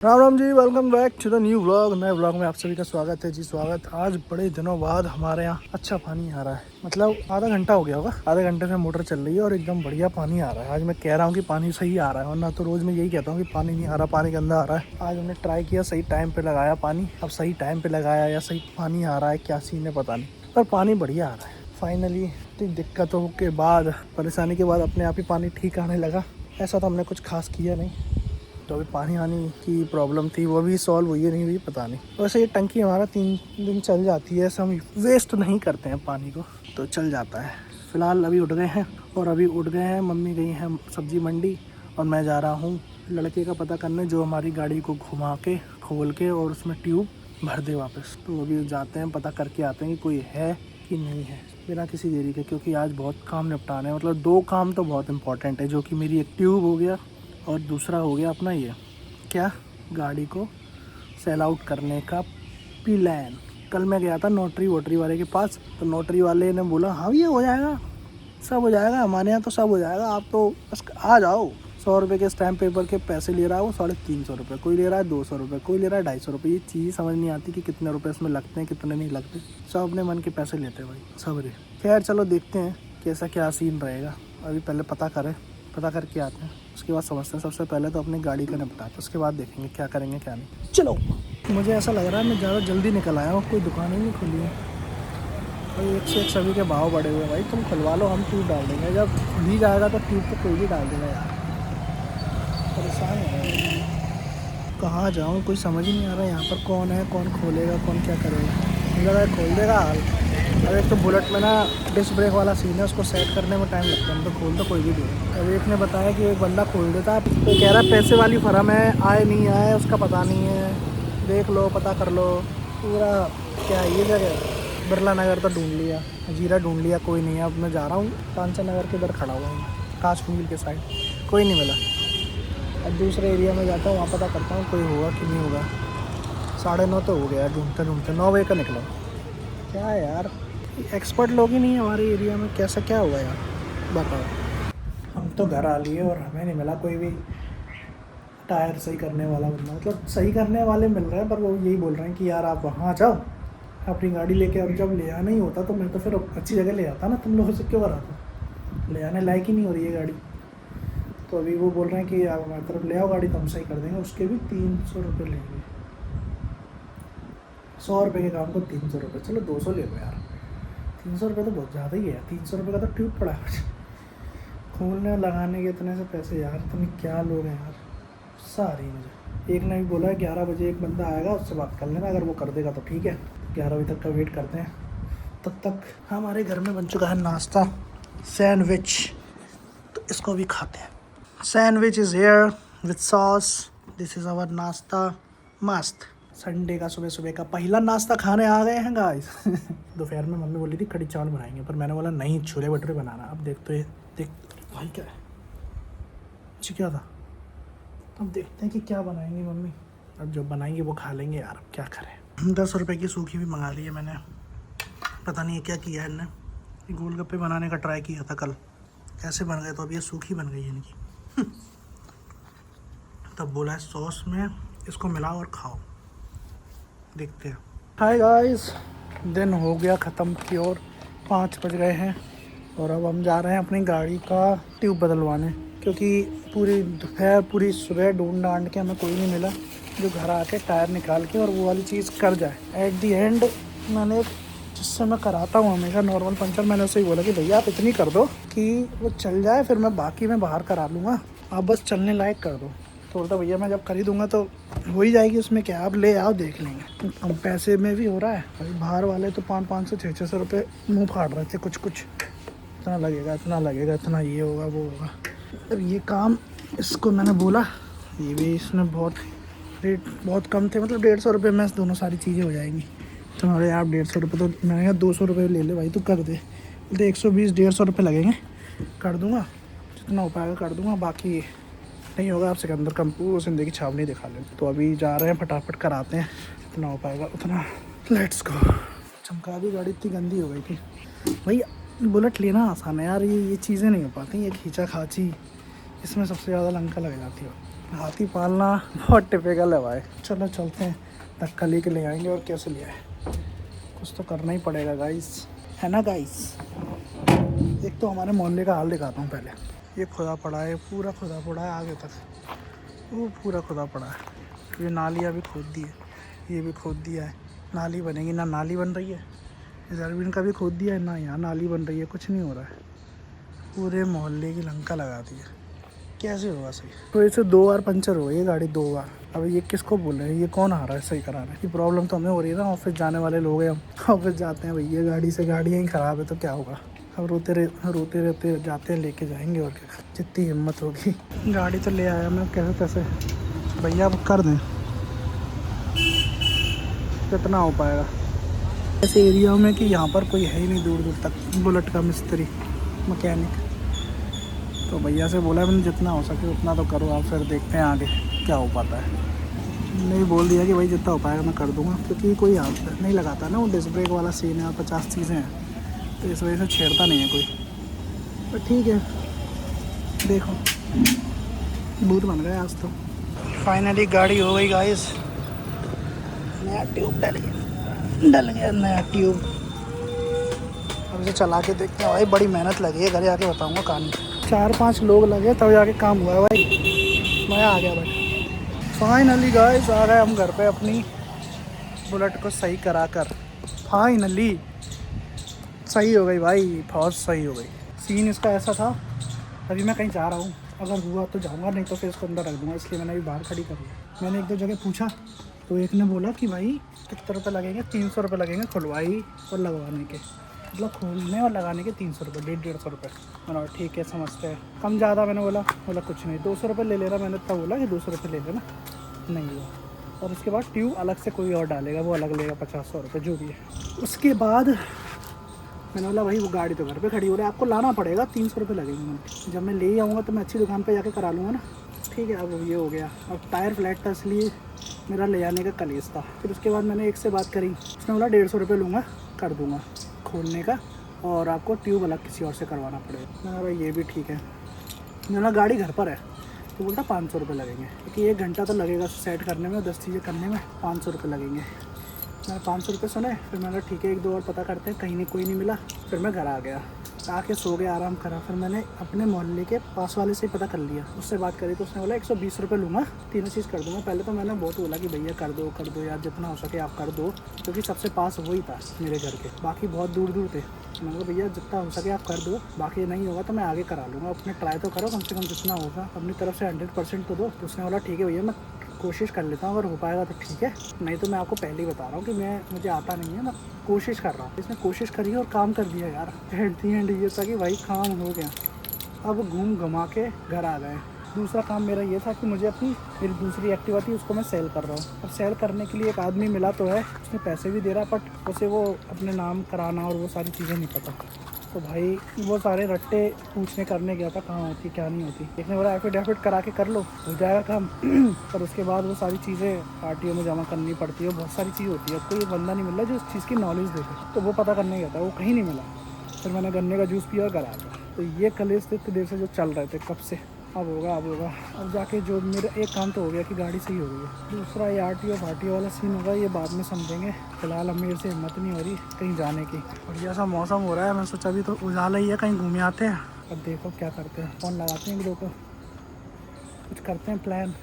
Ram Ram ji, welcome back to the new vlog. नए vlog में आप सभी का स्वागत है जी। स्वागत। आज बड़े दिनों बाद हमारे यहाँ अच्छा पानी आ रहा है। मतलब आधा घंटा हो गया होगा, आधे घंटे से मोटर चल रही है और एकदम बढ़िया पानी आ रहा है। आज मैं कह रहा हूँ कि पानी सही आ रहा है, वरना तो रोज़ मैं यही कहता हूँ कि पानी नहीं आ रहा, पानी गंदा आ रहा है। आज हमने ट्राई किया, सही टाइम पर लगाया पानी। अब सही टाइम पर लगाया या सही पानी आ रहा है, क्या सीन है पता नहीं, पर पानी बढ़िया आ रहा है। फाइनली इतनी दिक्कतों के बाद, परेशानी के बाद अपने आप ही पानी ठीक आने लगा। ऐसा तो हमने कुछ खास किया नहीं, तो अभी पानी आने की प्रॉब्लम थी, वो भी सॉल्व हुई है नहीं हुई पता नहीं। वैसे ये टंकी हमारा 3 दिन चल जाती है, ऐसा हम वेस्ट नहीं करते हैं पानी को, तो चल जाता है। फ़िलहाल अभी उठ गए हैं मम्मी गई हैं सब्ज़ी मंडी और मैं जा रहा हूँ लड़के का पता करने जो हमारी गाड़ी को घुमा के खोल के और उसमें ट्यूब भर दे वापस। तो अभी जाते हैं, पता करके आते हैं कि कोई है कि नहीं है, बिना किसी देरी के, क्योंकि आज बहुत काम निपटाने हैं। मतलब 2 काम तो बहुत इंपॉर्टेंट है, जो कि मेरी एक ट्यूब हो गया और दूसरा हो गया अपना ये क्या, गाड़ी को सेल आउट करने का प्लान। कल मैं गया था नोटरी वाले के पास, तो नोटरी वाले ने बोला हाँ ये हो जाएगा, सब हो जाएगा, हमारे यहाँ तो सब हो जाएगा, आप तो बस आ जाओ। 100 रुपये के स्टैम्प पेपर के पैसे ले रहा है वो, 350 रुपये, कोई ले रहा है 200 रुपये, कोई ले रहा है 250 रुपये। ये चीज़ समझ नहीं आती कि कितने रुपये इसमें लगते हैं कितने नहीं लगते। सब अपने मन के पैसे लेते हैं भाई, सब रे। खैर चलो देखते हैं कैसा क्या सीन रहेगा। अभी पहले पता करके आते हैं, उसके बाद समझते हैं। सबसे पहले तो अपनी गाड़ी का निपटाते, उसके बाद देखेंगे क्या करेंगे क्या नहीं। चलो, मुझे ऐसा लग रहा है मैं ज़्यादा जल्दी निकल आया हूँ, कोई दुकान ही नहीं खुली है भाई। एक से एक सभी के भाव बढ़े हुए हैं भाई। तुम खुलवा लो, हम ट्यूब डाल देंगे। जब खुल ही जाएगा तो ट्यूब तो कोई भी डाल देगा यार। परेशान हो रहा है, कहाँ जाऊँ कुछ समझ ही नहीं आ रहा। यहाँ पर कौन है, कौन खोलेगा, कौन क्या करेगा। मुझे लगा खोल देगा हाल। अब एक तो बुलेट में ना डिस्क ब्रेक वाला सीन है, उसको सेट करने में टाइम लगता है, तो खोल तो कोई भी दे। अब एक ने बताया कि एक बंदा खोल देता है, तो कह रहा है पैसे वाली फर्म है, आए नहीं आए उसका पता नहीं है, देख लो पता कर लो। पूरा क्या ये जगह, बिरला नगर तो ढूंढ लिया, जीरा ढूंढ लिया, कोई नहीं है। अब मैं जा रहा हूँ कांचा नगर के इधर खड़ा हुआ हूँ, कांच मिल के साइड, कोई नहीं मिला। अब दूसरे एरिया में जाता हूँ, वहाँ पता करता हूँ कोई होगा कि नहीं होगा। 9:30 तो हो गया ढूंढते ढूंढते, 9 बजे का निकला। क्या है यार, एक्सपर्ट लोग ही नहीं है हमारे एरिया में, कैसा क्या हुआ यार बताओ। हम तो घर आ लिए और हमें नहीं मिला कोई भी टायर सही करने वाला बंदा। मतलब सही करने वाले मिल रहे हैं, पर वो यही बोल रहे हैं कि यार आप वहाँ जाओ अपनी गाड़ी लेके। और जब ले आना ही होता तो मैं तो फिर अच्छी जगह ले आता ना, तुम लोगों से क्यों कराता। ले आने लायक ही नहीं हो रही है गाड़ी। तो अभी वो बोल रहे हैं कि आप हमारी तरफ ले आओ गाड़ी, तो हम सही कर देंगे। उसके भी 300 रुपये लेंगे। 100 रुपये के काम को 300 रुपये, चलो 200 ले लो यार। 300 रुपये तो बहुत ज़्यादा ही है। 300 रुपये का तो ट्यूब पड़ा है खोलने और लगाने के इतने से पैसे यार। तुम क्या लोग हैं यार, गुस्सा आ रही है मुझे। एक ने भी बोला 11 बजे एक बंदा आएगा, उससे बात कर लेना, अगर वो कर देगा तो ठीक है। 11 बजे तक का वेट करते हैं। तब तक हमारे घर में बन चुका है नाश्ता, सैंडविच, तो इसको भी खाते हैं। Sandwich is here with sauce. This is our nashta, मस्त। संडे का सुबह सुबह का पहला नाश्ता खाने आ गए हैं गाइस। दोपहर में मम्मी बोली थी कड़ी चावल बनाएंगे, पर मैंने बोला नहीं, छोले भटूरे बनाना। अब देख भाई क्या है जी, क्या था। अब देखते हैं कि क्या बनाएंगी मम्मी। अब जो बनाएंगे वो खा लेंगे यार, अब क्या करें। 10 रुपये की सूखी भी मंगा ली है मैंने, पता नहीं है क्या किया है इनने। गोलगप्पे बनाने का ट्राई किया था कल, कैसे बन गए, तो अब ये सूखी बन गई है इनकी। तब बोला है सॉस में इसको मिलाओ और खाओ, देखते हैं। हाय गाइस, दिन हो गया ख़त्म की ओर, 5 बज गए हैं और अब हम जा रहे हैं अपनी गाड़ी का ट्यूब बदलवाने। क्योंकि पूरी दोपहर पूरी सुबह ढूंढ ढांड के हमें कोई नहीं मिला जो घर आके टायर निकाल के और वो वाली चीज़ कर जाए। एट दी एंड मैंने, जिससे मैं कराता हूँ हमेशा नॉर्मल पंचर, मैंने उससे ही बोला कि भैया आप इतनी कर दो कि वो चल जाए, फिर मैं बाकी में बाहर करा लूँगा, आप बस चलने लायक कर दो। तो बोलता भैया मैं जब खरीदूँगा तो हो ही जाएगी, उसमें क्या, आप ले आओ देख लेंगे। कम पैसे में भी हो रहा है भाई। बाहर वाले तो 500 600 रुपये मुँह फाड़ रहे थे कुछ इतना लगेगा, इतना ये होगा वो होगा। अब ये काम, इसको मैंने बोला, ये भी इसमें बहुत रेट बहुत कम थे, मतलब 150 रुपये में दोनों सारी चीज़ें हो जाएंगी। तो अरे आप 150 रुपये, तो मैंने कहा 200 रुपये ले ले भाई, तू कर दे। बोलते 120 150 रुपये लगेंगे, कर दूँगा, जितना हो पाएगा कर दूँगा, बाकी नहीं होगा आप सिकंदर कंपू ज़िंदगी छावनी दिखा लें। तो अभी जा रहे हैं, फटाफट कराते हैं, जितना हो पाएगा उतना। Let's go. चमका दी गाड़ी, इतनी गंदी हो गई थी भाई। बुलेट लेना आसान है यार, ये चीज़ें नहीं हो पाती। ये खींचा खाची, इसमें सबसे ज़्यादा लंका लग जाती है। हाथी पालना बहुत टिपिकल है भाई। चलो चलते हैं, धक्का लेके ले आएंगे और कैसे ले आए, कुछ तो करना ही पड़ेगा गाइस, है ना गाइस। एक तो हमारे मोहल्ले का हाल दिखाता हूँ पहले। ये खुदा पड़ा है, पूरा खुदा पड़ा है आगे तक, वो पूरा खुदा पड़ा है। ये नालियाँ भी खोद दी है, ये भी खोद दिया है। नाली बनेगी ना, नाली बन रही है। जरवीन का भी खोद दिया है ना, यहाँ नाली बन रही है, कुछ नहीं हो रहा है। पूरे मोहल्ले की लंका लगा दी है, कैसे होगा सही। तो इसे 2 बार पंचर हो गई ये गाड़ी, 2 बार। अब ये किसको बोल रहे हैं, ये कौन आ रहा है सही कराने की। प्रॉब्लम तो हमें हो रही है ना, ऑफिस जाने वाले लोग हैं हम। ऑफिस जाते हैं भैया गाड़ी से, गाड़ियाँ ही ख़राब है तो क्या होगा। अब रोते रहते जाते हैं, लेके जाएंगे और क्या, जितनी हिम्मत होगी। गाड़ी तो ले आया मैं कैसे तैसे, भैया अब कर दें, कितना हो पाएगा ऐसे एरिया में कि यहाँ पर कोई है ही नहीं दूर दूर तक बुलेट का मिस्त्री मैकेनिक। तो भैया से बोला मैंने जितना हो सके उतना तो करो आप, फिर देखते हैं आगे क्या हो पाता है। नहीं बोल दिया कि भाई जितना हो पाएगा मैं कर दूंगा, क्योंकि कोई हाथ नहीं लगाता ना, वो डिस्क ब्रेक वाला सीन है और 50 चीज़ें हैं, तो इस वजह से छेड़ता नहीं है कोई। पर ठीक है, देखो भूत बन गए आज तो। फाइनली गाड़ी हो गई गाइस, नया ट्यूब डल गया नया ट्यूब। अब इसे चला के देखते हैं भाई, बड़ी मेहनत लगी है, घर आके बताऊँगा कहानी। 4-5 लोग लगे तब जाके काम हुआ है भाई, मज़ा आ गया भाई। फाइनली गाइस आ गए हम घर पे अपनी बुलेट को सही करा कर। फाइनली सही हो गई भाई, बहुत सही हो गई। सीन इसका ऐसा था, अभी मैं कहीं जा रहा हूँ, अगर हुआ तो जाऊँगा, नहीं तो फिर इसको अंदर रख दूँगा, इसलिए मैंने अभी बाहर खड़ी कर ली। मैंने 1-2 जगह पूछा तो एक ने बोला कि भाई कितने रुपये लगेंगे, 300 रुपये लगेंगे खुलवाई और लगवाने के, मतलब खोलने और लगाने के 300 रुपये, 150 रुपये। मैंने बोला ठीक है समझते हैं, कम ज़्यादा। मैंने बोला कुछ नहीं, 200 रुपये ले लेना। मैंने तब बोला कि 200 रुपये ले लेना, नहीं हुआ। और उसके बाद ट्यूब अलग से कोई और डालेगा, वो अलग लेगा 50-100 रुपये जो भी है। उसके बाद मैंने बोला भाई वो गाड़ी तो घर पे खड़ी हो रही है, आपको लाना पड़ेगा, 300 रुपये लगेंगे। मैंने जब मैं ले आऊँगा तो मैं अच्छी दुकान पे जाके करा लूँगा ना, ठीक है। अब ये हो गया, अब टायर फ्लैट था इसलिए मेरा ले आने का कलेश था। फिर उसके बाद मैंने एक से बात करी, उसने बोला 150 रुपये लूँगा, कर दूँगा खोलने का, और आपको ट्यूब अलग किसी और से करवाना पड़ेगा। मैंने भाई ये भी ठीक है। मैंने गाड़ी घर पर है, तो बोलता 500 रुपये लगेंगे, क्योंकि 1 घंटा तो लगेगा सेट करने में, 10 चीज़ें करने में, 500 रुपये लगेंगे। मैंने 500 रुपये सुने, फिर मैंने ठीक है 1-2 और पता करते हैं, कहीं नहीं कोई नहीं मिला। फिर मैं घर आ गया, आके सो गया, आराम करा। फिर मैंने अपने मोहल्ले के पास वाले से ही पता कर लिया, उससे बात करी तो उसने बोला 120 रुपये लूँगा, तीनों चीज़ कर दूँगा। पहले तो मैंने बहुत बोला कि भैया कर दो यार, जितना हो सके आप कर दो, क्योंकि सबसे पास वही था मेरे घर के, बाकी बहुत दूर दूर थे। मैंने कहा भैया जितना हो सके आप कर दो, बाकी नहीं होगा तो मैं आगे करा लूँगा, अपने ट्राई तो करो, कम से कम जितना होगा अपनी तरफ से 100% तो दो। तो उसने बोला ठीक है भैया मैं कोशिश कर लेता हूँ, अगर हो पाएगा तो ठीक है, नहीं तो मैं आपको पहले ही बता रहा हूँ कि मुझे आता नहीं है, मैं कोशिश कर रहा हूँ। इसने कोशिश करी और काम कर दिया यार। एट दी एंड ये था कि भाई काम हो गया, अब घूम घुमा के घर आ गए। दूसरा काम मेरा ये था कि मुझे अपनी मेरी दूसरी एक्टिवा थी उसको मैं सेल कर रहा हूँ। अब सेल करने के लिए एक आदमी मिला तो है, उसने पैसे भी दे रहा, बट उसे वो अपने नाम कराना और वो सारी चीज़ें नहीं पता। तो भाई वो सारे रट्टे पूछने करने गया था, कहाँ होती क्या नहीं होती। एक ने बोला एफिडेविट करा के कर लो, हो जाएगा काम। पर उसके बाद वो सारी चीज़ें आरटीओ में जमा करनी पड़ती है, बहुत सारी चीज़ होती है। अब कोई बंदा नहीं मिल रहा जो उस चीज़ की नॉलेज दे दे, तो वो पता करने गया था, वो कहीं नहीं मिला। फिर मैंने गन्ने का जूस पिया और घर आ गया। तो ये कलेश इतनी देर से जो चल रहे थे कब से, अब होगा। अब जाके जो मेरा एक काम तो हो गया कि गाड़ी सही हो गई है। दूसरा ये आरटीओ फाटीओ वाला सीन होगा, ये बाद में समझेंगे। फिलहाल अब मेरे से हिम्मत नहीं हो रही कहीं जाने की। बढ़िया सा मौसम हो रहा है, मैं सोचा अभी तो उजाला ही है, कहीं घूमे आते हैं। अब देखो क्या करते हैं, फ़ोन लगाते हैं एक दो को, कुछ करते हैं प्लान।